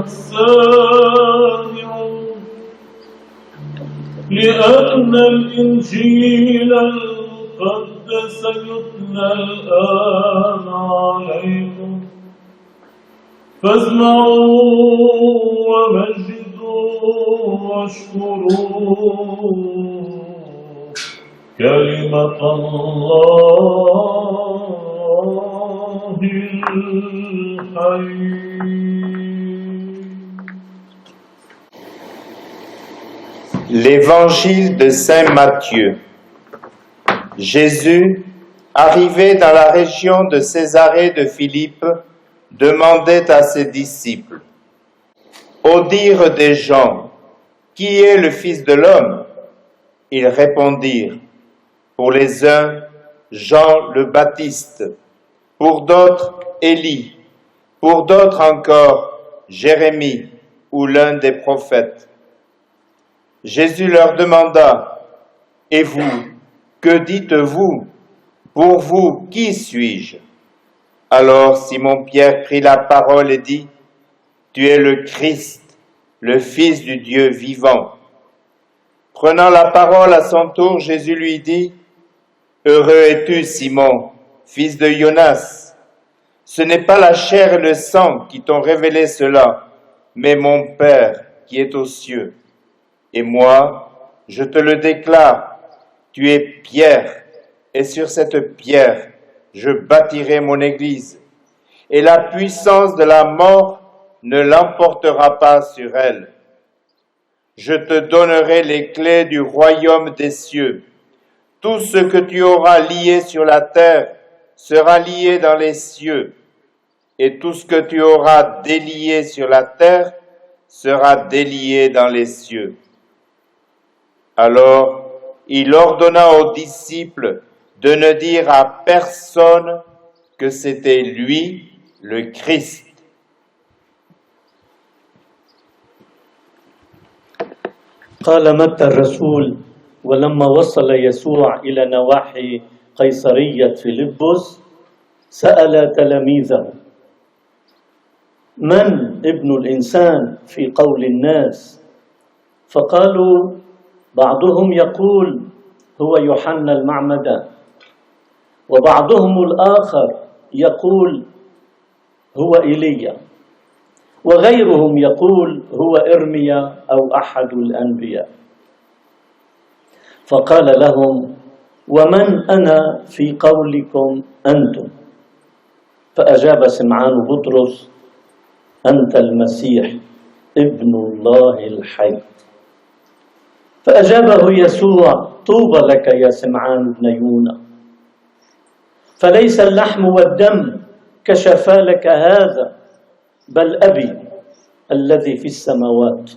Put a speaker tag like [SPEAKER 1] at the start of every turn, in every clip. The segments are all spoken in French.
[SPEAKER 1] السامعون لأن الإنجيل القدس يتلى الآن عليكم فاسمعوا ومجدوا واشكروا كلمة الله الحي.
[SPEAKER 2] L'évangile de Saint Matthieu. Jésus, arrivé dans la région de Césarée de Philippe, demandait à ses disciples: au dire des gens, qui est le Fils de l'homme? Ils répondirent: pour les uns, Jean le Baptiste, pour d'autres, Élie, pour d'autres encore, Jérémie ou l'un des prophètes. Jésus leur demanda: et vous, que dites-vous? Pour vous, qui suis-je? Alors Simon-Pierre prit la parole et dit: tu es le Christ, le Fils du Dieu vivant. Prenant la parole à son tour, Jésus lui dit: heureux es-tu, Simon, fils de Jonas. Ce n'est pas la chair et le sang qui t'ont révélé cela, mais mon Père qui est aux cieux. Et moi, je te le déclare, tu es Pierre, et sur cette pierre, je bâtirai mon église, et la puissance de la mort ne l'emportera pas sur elle. Je te donnerai les clés du royaume des cieux. Tout ce que tu auras lié sur la terre sera lié dans les cieux, et tout ce que tu auras délié sur la terre sera délié dans les cieux. Alors, il ordonna aux disciples de ne dire à personne que c'était lui, le Christ.
[SPEAKER 3] قال متى الرسول ولما وصل يسوع إلى نواحي قيصرية فيلبس سأل تلاميذه: من ابن الإنسان في قول الناس؟ فقالوا: بعضهم يقول هو يوحنا المعمدان، وبعضهم الآخر يقول هو إيليا، وغيرهم يقول هو إرميا أو أحد الأنبياء. فقال لهم: ومن أنا في قولكم أنتم؟ فأجاب سمعان بطرس: أنت المسيح ابن الله الحي. فأجابه يسوع: طوبى لك يا سمعان بن يونا، فليس اللحم والدم كشفا لك هذا، بل أبي الذي في السماوات.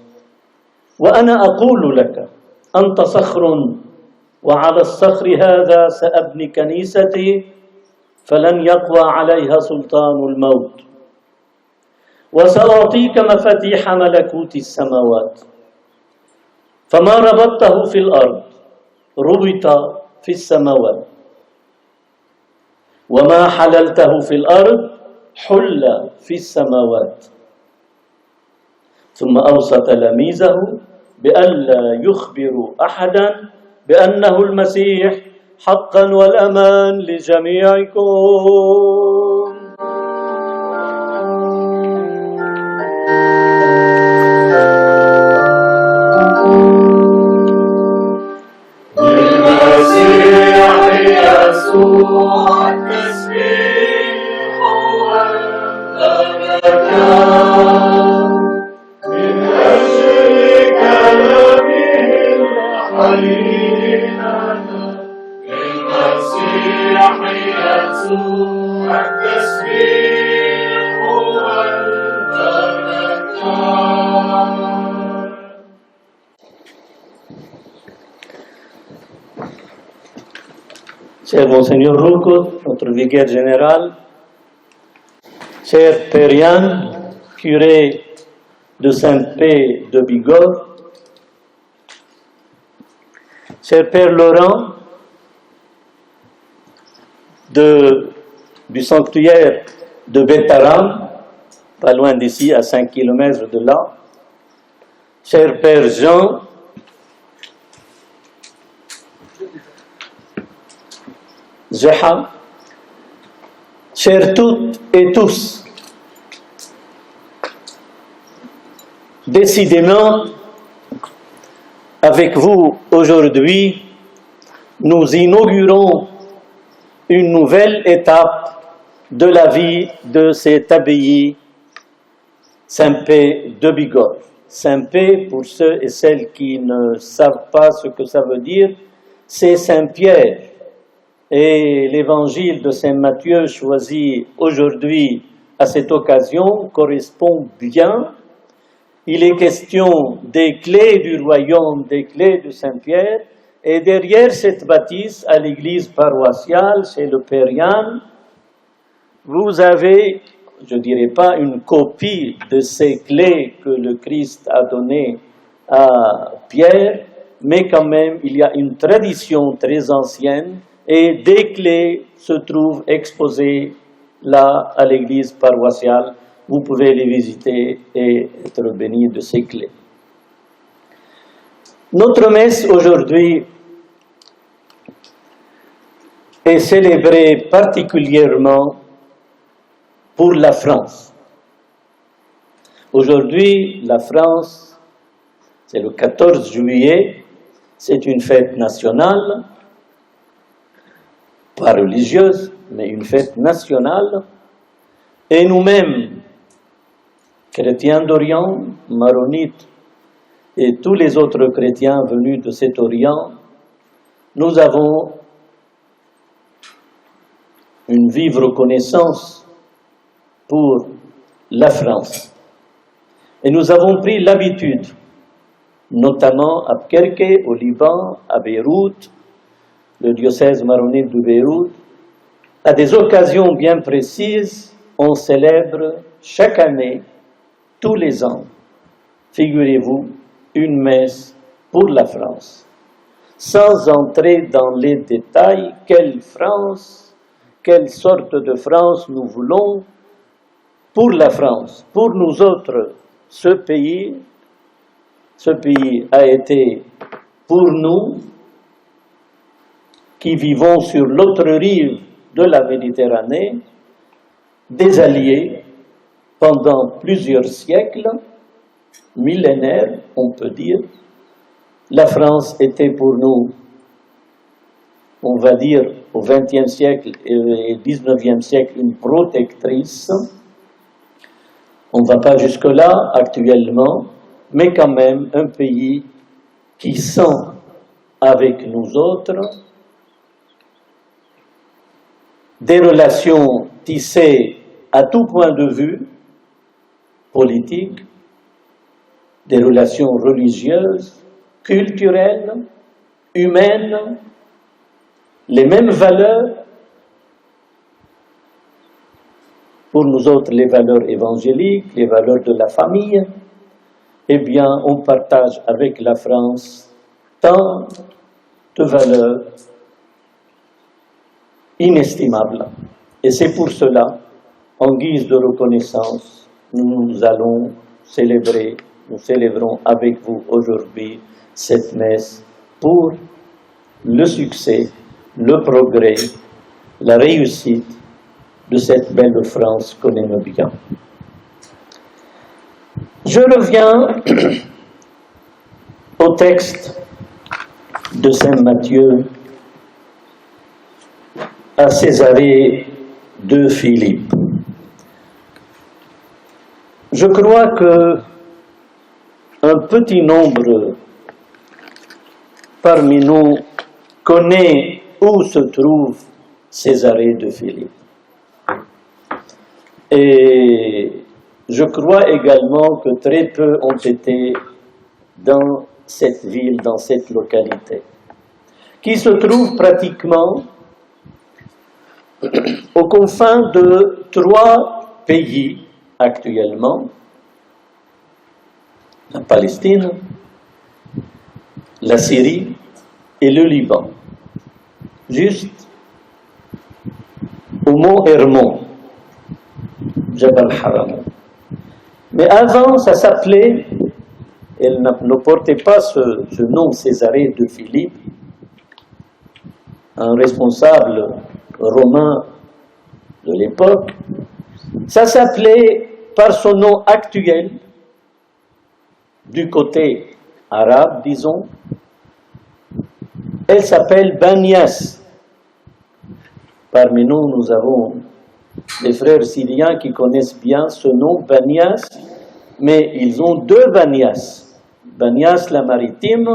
[SPEAKER 3] وأنا أقول لك: أنت صخر، وعلى الصخر هذا سأبني كنيستي، فلن يقوى عليها سلطان الموت. وسأعطيك مفاتيح ملكوت السماوات، فما ربطته في الأرض ربط في السماوات، وما حللته في الأرض حل في السماوات. ثم أوصى تلاميذه بألا يخبروا أحدا بأنه المسيح حقا والأمان لجميعكم. Cher Monseigneur Roucaud, notre vicaire général, cher Père Yann, curé de Sainte-Paix de Bigorre, cher Père Laurent, du sanctuaire de Bétaram, pas loin d'ici, à 5 km de là. Cher Père Jean, Jeha, chers toutes et tous, décidément, avec vous aujourd'hui, nous inaugurons une nouvelle étape de la vie de cette abbaye Saint-Pé de Bigorre. Saint-Pé, pour ceux et celles qui ne savent pas ce que ça veut dire, c'est Saint-Pierre. Et l'évangile de Saint Matthieu choisi aujourd'hui à cette occasion correspond bien. Il est question des clés du royaume, des clés de Saint-Pierre, et derrière cette bâtisse à l'église paroissiale, chez le Père Yann, vous avez, je ne dirais pas une copie de ces clés que le Christ a données à Pierre, mais quand même il y a une tradition très ancienne et des clés se trouvent exposées là à l'église paroissiale. Vous pouvez les visiter et être bénis de ces clés. Notre messe aujourd'hui est célébrée particulièrement pour la France. Aujourd'hui, la France, c'est le 14 juillet, c'est une fête nationale, pas religieuse, mais une fête nationale. Et nous-mêmes, chrétiens d'Orient, maronites et tous les autres chrétiens venus de cet Orient, nous avons une vive reconnaissance pour la France. Et nous avons pris l'habitude, notamment à Bkerké, au Liban, à Beyrouth, le diocèse maronite de Beyrouth, à des occasions bien précises, on célèbre chaque année, tous les ans, figurez-vous, une messe pour la France. Sans entrer dans les détails, quelle France, quelle sorte de France nous voulons pour la France. Pour nous autres, ce pays a été pour nous, qui vivons sur l'autre rive de la Méditerranée, des alliés pendant plusieurs siècles, millénaires, on peut dire. La France était pour nous, on va dire, au XXe siècle et XIXe siècle, une protectrice. On ne va pas jusque-là actuellement, mais quand même un pays qui sent avec nous autres des relations tissées à tout point de vue, politique, des relations religieuses, culturelles, humaines, les mêmes valeurs. Pour nous autres, les valeurs évangéliques, les valeurs de la famille, eh bien, on partage avec la France tant de valeurs inestimables. Et c'est pour cela, en guise de reconnaissance, nous allons célébrer, nous célébrons avec vous aujourd'hui cette messe pour le succès, le progrès, la réussite de cette belle France qu'on aime bien. Je reviens au texte de Saint Matthieu à Césarée de Philippe. Je crois que un petit nombre parmi nous connaît où se trouve Césarée de Philippe. Et je crois également que très peu ont été dans cette ville, dans cette localité, qui se trouve pratiquement aux confins de 3 pays actuellement: la Palestine, la Syrie et le Liban, juste au mont Hermon, Jabal Haram. Mais avant, ça s'appelait, elle ne portait pas ce nom Césarée de Philippe, un responsable romain de l'époque. Ça s'appelait par son nom actuel, du côté arabe, disons, elle s'appelle Banias. Parmi nous, nous avons des frères syriens qui connaissent bien ce nom, Banias, mais ils ont deux Banias. Banias la maritime,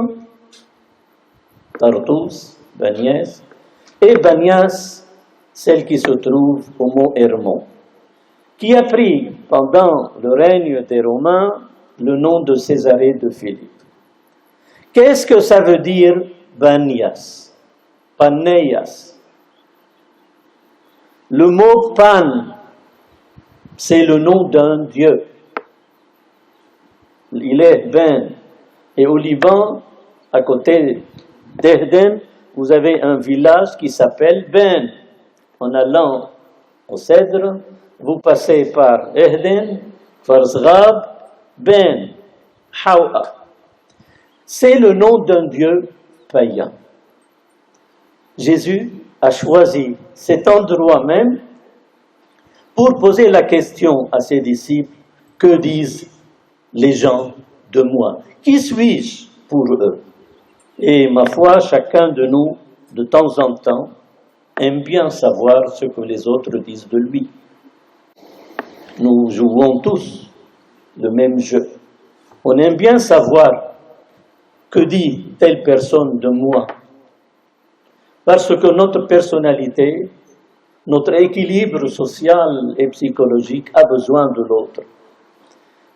[SPEAKER 3] Tartous, Banias, et Banias, celle qui se trouve au mont Hermon, qui a pris, pendant le règne des Romains, le nom de Césarée de Philippe. Qu'est-ce que ça veut dire Banias? Paneias. Le mot Pan, c'est le nom d'un dieu. Il est Ben. Et au Liban, à côté d'Ehden, vous avez un village qui s'appelle Ben. En allant au Cèdre, vous passez par Ehden, Farzrab, Ben, Hawa. C'est le nom d'un dieu païen. Jésus a choisi cet endroit même pour poser la question à ses disciples, que disent les gens de moi? Qui suis-je pour eux? Et ma foi, chacun de nous, de temps en temps, aime bien savoir ce que les autres disent de lui. Nous jouons tous le même jeu. On aime bien savoir que dit telle personne de moi, parce que notre personnalité, notre équilibre social et psychologique a besoin de l'autre.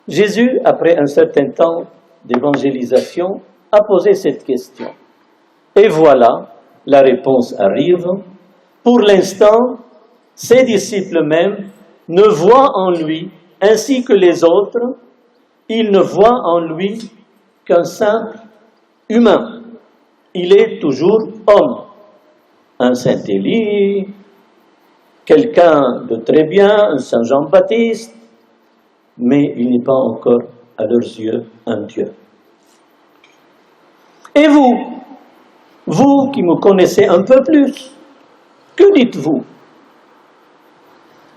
[SPEAKER 3] Jésus, après un certain temps d'évangélisation, a posé cette question. Et voilà, la réponse arrive. Pour l'instant, ses disciples même ne voient en lui, ainsi que les autres, ils ne voient en lui qu'un simple humain. Il est toujours homme. Un Saint-Élie, quelqu'un de très bien, un Saint Jean-Baptiste, mais il n'est pas encore, à leurs yeux, un Dieu. Et vous qui me connaissez un peu plus, que dites-vous?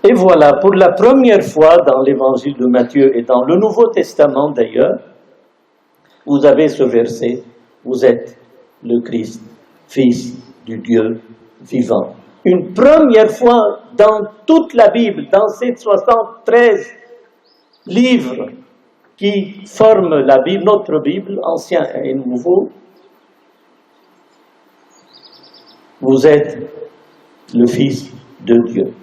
[SPEAKER 3] Et voilà, pour la première fois dans l'évangile de Matthieu et dans le Nouveau Testament d'ailleurs, vous avez ce verset, vous êtes le Christ, Fils du Dieu vivant. Une première fois dans toute la Bible, dans ces 73 livres qui forment la Bible, notre Bible, Ancien et Nouveau, vous êtes le Fils de Dieu.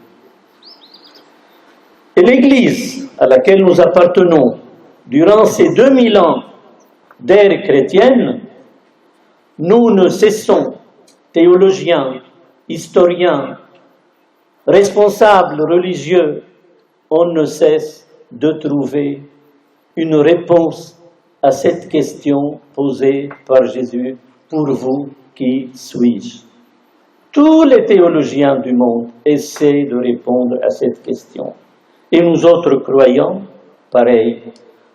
[SPEAKER 3] Et l'Église à laquelle nous appartenons, durant ces 2000 ans d'ère chrétienne, nous ne cessons, théologiens, historiens, responsables religieux, on ne cesse de trouver une réponse à cette question posée par Jésus, pour vous, qui suis-je? Tous les théologiens du monde essaient de répondre à cette question. Et nous autres croyants, pareil.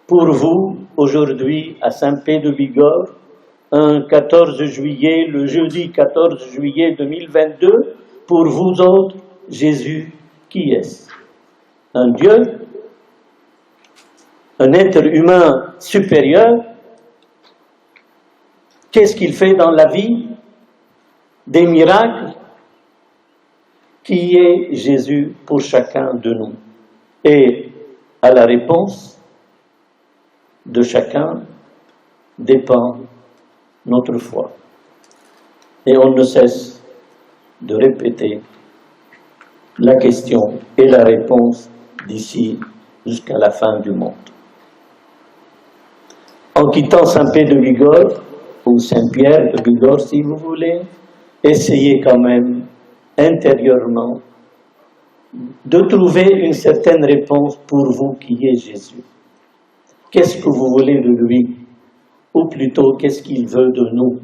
[SPEAKER 3] Pour vous, aujourd'hui, à Saint-Pé-de-Bigorre, un 14 juillet, le jeudi 14 juillet 2022, pour vous autres, Jésus, qui est-ce? Un Dieu? Un être humain supérieur? Qu'est-ce qu'il fait dans la vie? Des miracles? Qui est Jésus pour chacun de nous? Et à la réponse de chacun dépend notre foi. Et on ne cesse de répéter la question et la réponse d'ici jusqu'à la fin du monde. En quittant Saint-Pé-de-Bigorre, ou Saint-Pierre de Bigorre si vous voulez, essayez quand même intérieurement de trouver une certaine réponse pour vous qui est Jésus. Qu'est-ce que vous voulez de lui? Ou plutôt, qu'est-ce qu'il veut de nous?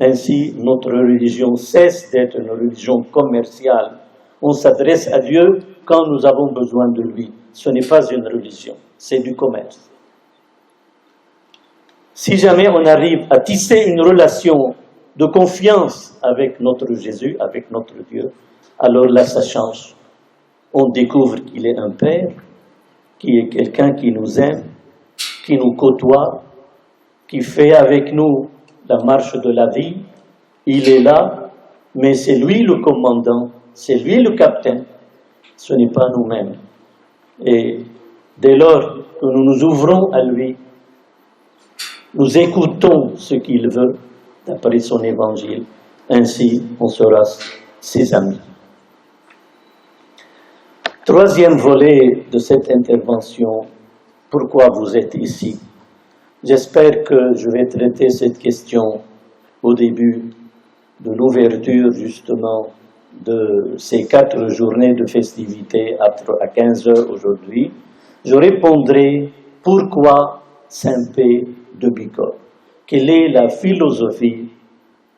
[SPEAKER 3] Ainsi, notre religion cesse d'être une religion commerciale On s'adresse à Dieu quand nous avons besoin de lui. Ce n'est pas une religion, c'est du commerce. Si jamais on arrive à tisser une relation de confiance avec notre Jésus, avec notre Dieu, alors là, ça change. On découvre qu'il est un Père, qui est quelqu'un qui nous aime, qui nous côtoie, qui fait avec nous la marche de la vie. Il est là, mais c'est lui le commandant, c'est lui le capitaine, ce n'est pas nous-mêmes. Et dès lors que nous nous ouvrons à lui, nous écoutons ce qu'il veut d'après son évangile, ainsi on sera ses amis. Troisième volet de cette intervention, pourquoi vous êtes ici? J'espère que je vais traiter cette question au début de l'ouverture justement de ces 4 journées de festivités à 15 heures aujourd'hui. Je répondrai pourquoi Saint-Pé de Bigorre? Quelle est la philosophie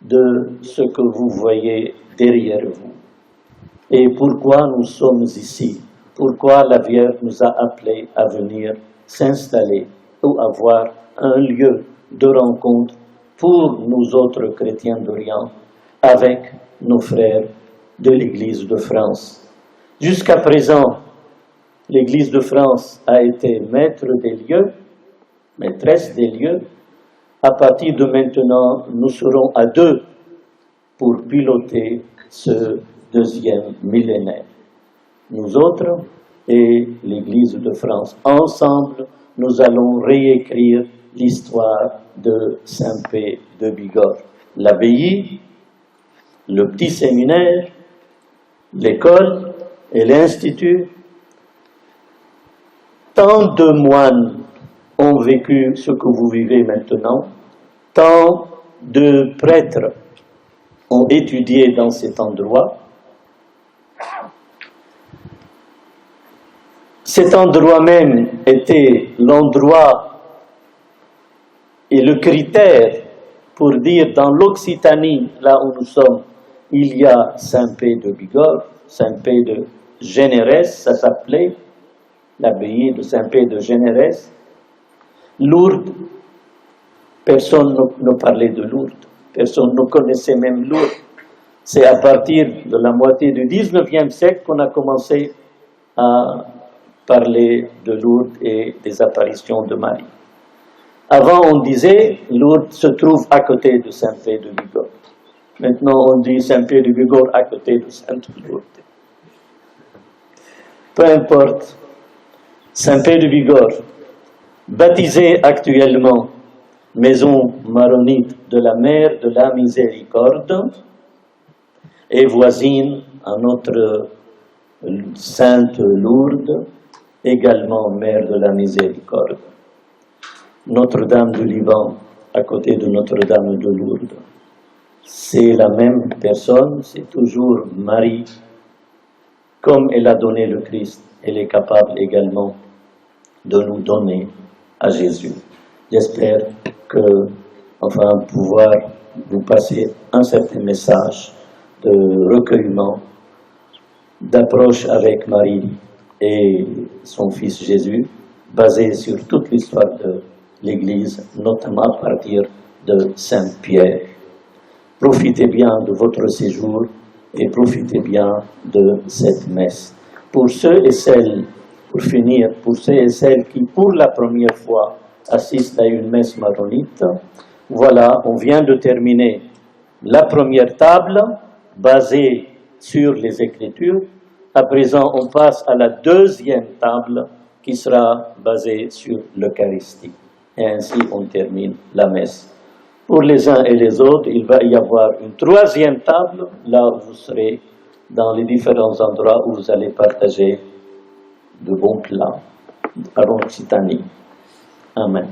[SPEAKER 3] de ce que vous voyez derrière vous? Et pourquoi nous sommes ici? Pourquoi la Vierge nous a appelés à venir s'installer ou avoir un lieu de rencontre pour nous autres chrétiens d'Orient avec nos frères de l'Église de France? Jusqu'à présent, l'Église de France a été maître des lieux, maîtresse des lieux. À partir de maintenant, nous serons à 2 pour piloter ce 2e millénaire. Nous autres et l'Église de France. Ensemble, nous allons réécrire l'histoire de Saint-Pé de Bigorre. L'abbaye, le petit séminaire, l'école et l'institut. Tant de moines ont vécu ce que vous vivez maintenant, tant de prêtres ont étudié dans cet endroit. Cet endroit même était l'endroit et le critère pour dire dans l'Occitanie, là où nous sommes, il y a Saint-Pé de Bigorre, Saint-Pé de Généresse, ça s'appelait, l'abbaye de Saint-Pé de Généresse. Lourdes, personne ne parlait de Lourdes, personne ne connaissait même Lourdes. C'est à partir de la moitié du 19e siècle qu'on a commencé à parler de Lourdes et des apparitions de Marie. Avant, on disait Lourdes se trouve à côté de Saint-Pé de Bigorre. Maintenant, on dit Saint-Pé de Bigorre à côté de Sainte-Lourdes. Peu importe. Saint-Pé de Bigorre, baptisé actuellement Maison maronite de la Mère de la Miséricorde, et voisine à notre Sainte Lourdes, également Mère de la Miséricorde. Notre-Dame du Liban, à côté de Notre-Dame de Lourdes. C'est la même personne, c'est toujours Marie. Comme elle a donné le Christ, elle est capable également de nous donner à Jésus. J'espère que, pouvoir vous passer un certain message de recueillement, d'approche avec Marie et son Fils Jésus, basé sur toute l'histoire de l'Église, notamment à partir de Saint-Pierre. Profitez bien de votre séjour et profitez bien de cette messe. Pour ceux et celles, pour finir, pour ceux et celles qui pour la première fois assistent à une messe maronite, voilà, on vient de terminer la première table basée sur les Écritures. À présent, on passe à la deuxième table qui sera basée sur l'Eucharistie. Et ainsi, on termine la messe. Pour les uns et les autres, il va y avoir une troisième table, là où vous serez dans les différents endroits où vous allez partager de bons plats à l'Occitanie. Amen.